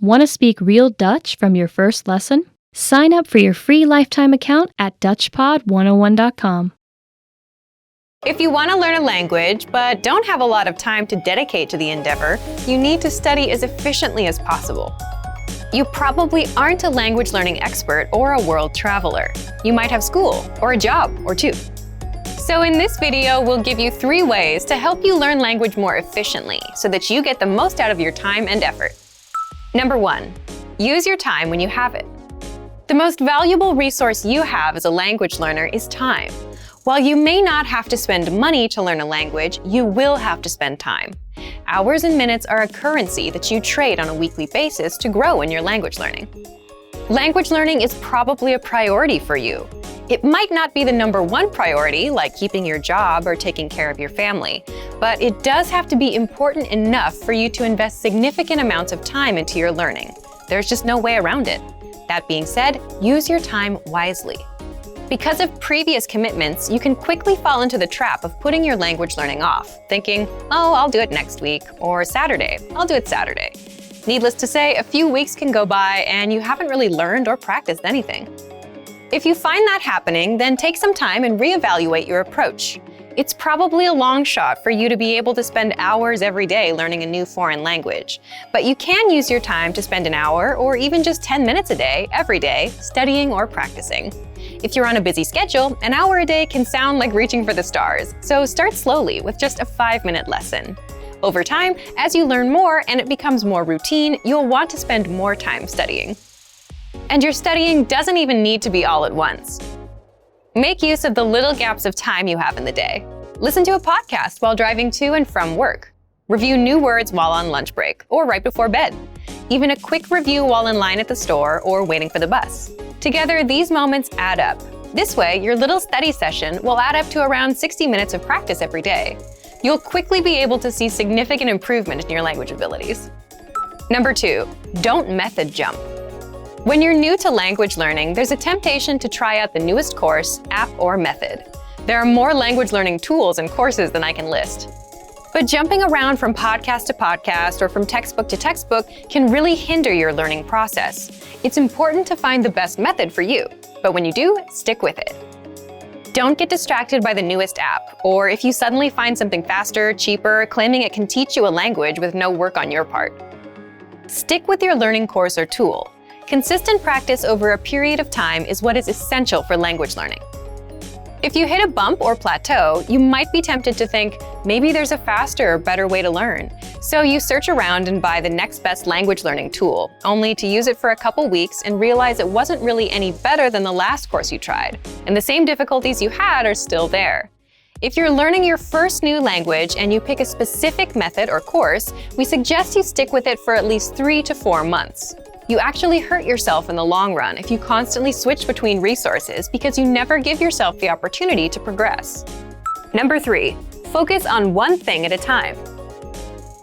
Want to speak real Dutch from your first lesson? Sign up for your free lifetime account at DutchPod101.com. If you want to learn a language but don't have a lot of time to dedicate to the endeavor, you need to study as efficiently as possible. You probably aren't a language learning expert or a world traveler. You might have school or a job or two. So in this video, we'll give you 3 ways to help you learn language more efficiently so that you get the most out of your time and effort. Number 1, use your time when you have it. The most valuable resource you have as a language learner is time. While you may not have to spend money to learn a language, you will have to spend time. Hours and minutes are a currency that you trade on a weekly basis to grow in your language learning. Language learning is probably a priority for you. It might not be the number 1 priority, like keeping your job or taking care of your family, but it does have to be important enough for you to invest significant amounts of time into your learning. There's just no way around it. That being said, use your time wisely. Because of previous commitments, you can quickly fall into the trap of putting your language learning off, thinking, oh, I'll do it next week, or Saturday, I'll do it Saturday. Needless to say, a few weeks can go by and you haven't really learned or practiced anything. If you find that happening, then take some time and reevaluate your approach. It's probably a long shot for you to be able to spend hours every day learning a new foreign language, but you can use your time to spend an hour or even just 10 minutes a day, every day, studying or practicing. If you're on a busy schedule, an hour a day can sound like reaching for the stars, so start slowly with just a 5-minute lesson. Over time, as you learn more and it becomes more routine, you'll want to spend more time studying. And your studying doesn't even need to be all at once. Make use of the little gaps of time you have in the day. Listen to a podcast while driving to and from work. Review new words while on lunch break or right before bed. Even a quick review while in line at the store or waiting for the bus. Together, these moments add up. This way, your little study session will add up to around 60 minutes of practice every day. You'll quickly be able to see significant improvement in your language abilities. Number 2, don't method jump. When you're new to language learning, there's a temptation to try out the newest course, app, or method. There are more language learning tools and courses than I can list. But jumping around from podcast to podcast or from textbook to textbook can really hinder your learning process. It's important to find the best method for you, but when you do, stick with it. Don't get distracted by the newest app, or if you suddenly find something faster, cheaper, claiming it can teach you a language with no work on your part. Stick with your learning course or tool. Consistent practice over a period of time is what is essential for language learning. If you hit a bump or plateau, you might be tempted to think, maybe there's a faster or better way to learn. So you search around and buy the next best language learning tool, only to use it for a couple weeks and realize it wasn't really any better than the last course you tried, and the same difficulties you had are still there. If you're learning your first new language and you pick a specific method or course, we suggest you stick with it for at least 3 to 4 months. You actually hurt yourself in the long run if you constantly switch between resources because you never give yourself the opportunity to progress. Number 3, focus on one thing at a time.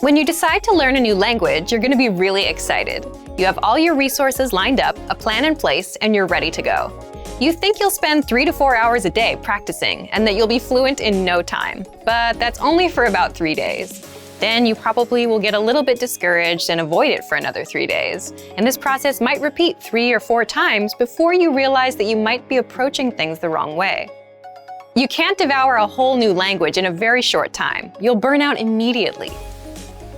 When you decide to learn a new language, you're going to be really excited. You have all your resources lined up, a plan in place, and you're ready to go. You think you'll spend 3 to 4 hours a day practicing and that you'll be fluent in no time, but that's only for about 3 days. Then you probably will get a little bit discouraged and avoid it for another 3 days. And this process might repeat 3 or 4 times before you realize that you might be approaching things the wrong way. You can't devour a whole new language in a very short time. You'll burn out immediately.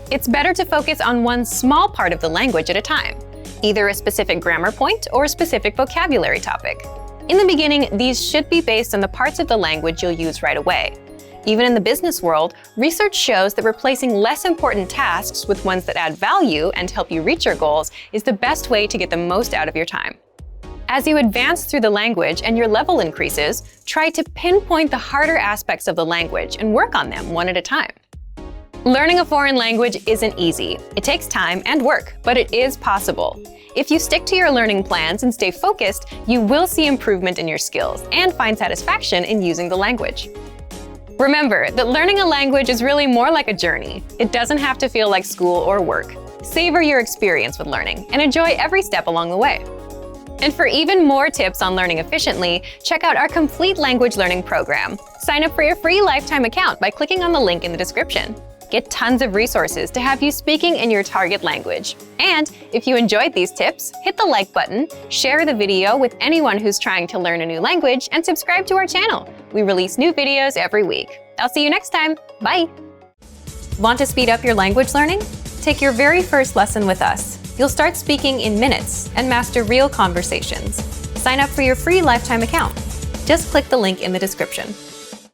It's better to focus on one small part of the language at a time, either a specific grammar point or a specific vocabulary topic. In the beginning, these should be based on the parts of the language you'll use right away. Even in the business world, research shows that replacing less important tasks with ones that add value and help you reach your goals is the best way to get the most out of your time. As you advance through the language and your level increases, try to pinpoint the harder aspects of the language and work on them one at a time. Learning a foreign language isn't easy. It takes time and work, but it is possible. If you stick to your learning plans and stay focused, you will see improvement in your skills and find satisfaction in using the language. Remember that learning a language is really more like a journey. It doesn't have to feel like school or work. Savor your experience with learning and enjoy every step along the way. And for even more tips on learning efficiently, check out our complete language learning program. Sign up for your free lifetime account by clicking on the link in the description. get tons of resources to have you speaking in your target language. And if you enjoyed these tips, hit the like button, share the video with anyone who's trying to learn a new language, and subscribe to our channel. We release new videos every week. I'll see you next time. Bye! Want to speed up your language learning? Take your very first lesson with us. You'll start speaking in minutes and master real conversations. Sign up for your free lifetime account. Just click the link in the description.